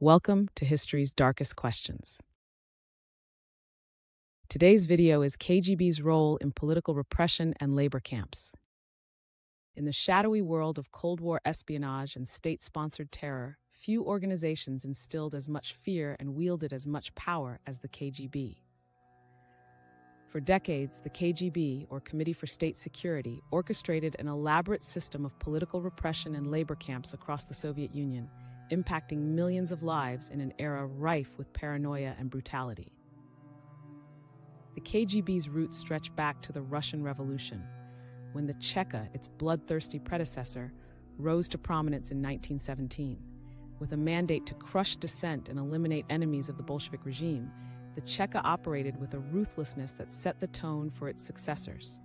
Welcome to History's Darkest Questions. Today's video is KGB's role in political repression and labor camps. In the shadowy world of Cold War espionage and state-sponsored terror, few organizations instilled as much fear and wielded as much power as the KGB. For decades, the KGB, or Committee for State Security, orchestrated an elaborate system of political repression and labor camps across the Soviet Union, impacting millions of lives in an era rife with paranoia and brutality. The KGB's roots stretch back to the Russian Revolution, when the Cheka, its bloodthirsty predecessor, rose to prominence in 1917. With a mandate to crush dissent and eliminate enemies of the Bolshevik regime, the Cheka operated with a ruthlessness that set the tone for its successors.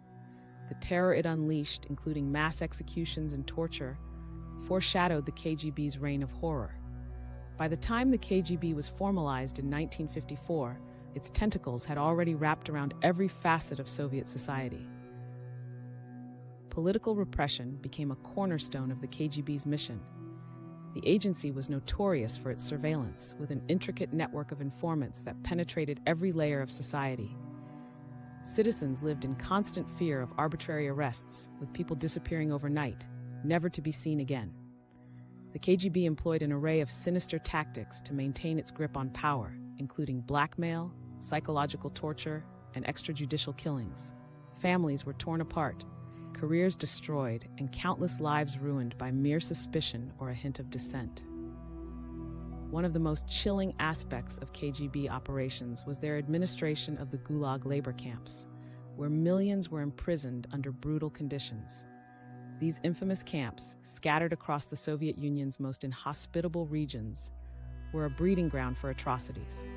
The terror it unleashed, including mass executions and torture, foreshadowed the KGB's reign of horror. By the time the KGB was formalized in 1954, its tentacles had already wrapped around every facet of Soviet society. Political repression became a cornerstone of the KGB's mission. The agency was notorious for its surveillance, with an intricate network of informants that penetrated every layer of society. Citizens lived in constant fear of arbitrary arrests, with people disappearing overnight, never to be seen again. The KGB employed an array of sinister tactics to maintain its grip on power, including blackmail, psychological torture, and extrajudicial killings. Families were torn apart, careers destroyed, and countless lives ruined by mere suspicion or a hint of dissent. One of the most chilling aspects of KGB operations was their administration of the Gulag labor camps, where millions were imprisoned under brutal conditions. These infamous camps, scattered across the Soviet Union's most inhospitable regions, were a breeding ground for atrocities.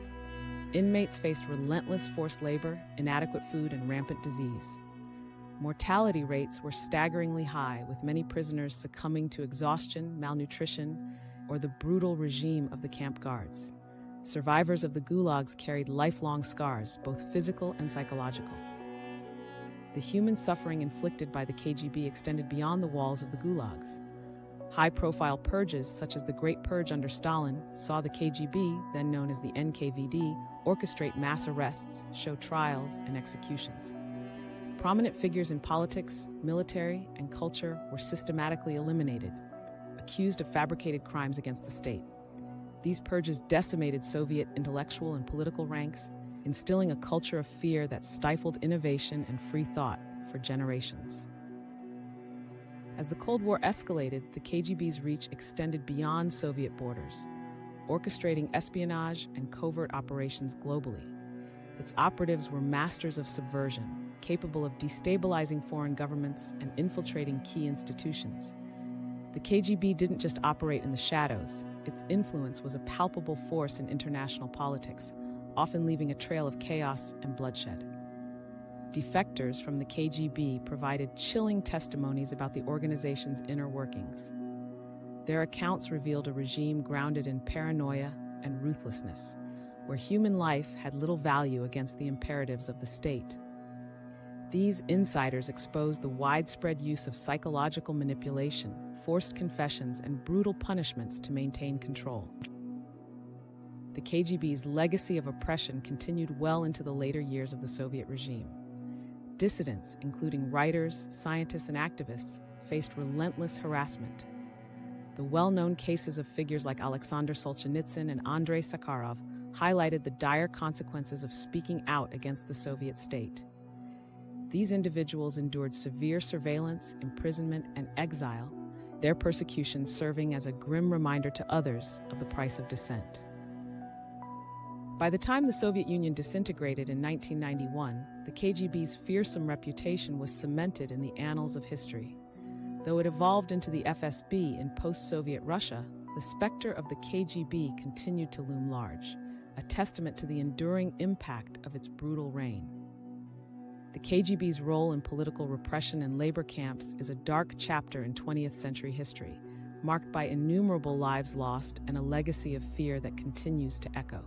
Inmates faced relentless forced labor, inadequate food, and rampant disease. Mortality rates were staggeringly high, with many prisoners succumbing to exhaustion, malnutrition, or the brutal regime of the camp guards. Survivors of the gulags carried lifelong scars, both physical and psychological. The human suffering inflicted by the KGB extended beyond the walls of the gulags. High-profile purges, such as the Great Purge under Stalin, saw the KGB, then known as the NKVD, orchestrate mass arrests, show trials, and executions. Prominent figures in politics, military, and culture were systematically eliminated, accused of fabricated crimes against the state. These purges decimated Soviet intellectual and political ranks, instilling a culture of fear that stifled innovation and free thought for generations. As the Cold War escalated, the KGB's reach extended beyond Soviet borders, orchestrating espionage and covert operations globally. Its operatives were masters of subversion, capable of destabilizing foreign governments and infiltrating key institutions. The KGB didn't just operate in the shadows. Its influence was a palpable force in international politics, often leaving a trail of chaos and bloodshed. Defectors from the KGB provided chilling testimonies about the organization's inner workings. Their accounts revealed a regime grounded in paranoia and ruthlessness, where human life had little value against the imperatives of the state. These insiders exposed the widespread use of psychological manipulation, forced confessions, and brutal punishments to maintain control. The KGB's legacy of oppression continued well into the later years of the Soviet regime. Dissidents, including writers, scientists, and activists, faced relentless harassment. The well-known cases of figures like Alexander Solzhenitsyn and Andrei Sakharov highlighted the dire consequences of speaking out against the Soviet state. These individuals endured severe surveillance, imprisonment, and exile, their persecution serving as a grim reminder to others of the price of dissent. By the time the Soviet Union disintegrated in 1991, the KGB's fearsome reputation was cemented in the annals of history. Though it evolved into the FSB in post-Soviet Russia, the specter of the KGB continued to loom large, a testament to the enduring impact of its brutal reign. The KGB's role in political repression and labor camps is a dark chapter in 20th century history, marked by innumerable lives lost and a legacy of fear that continues to echo.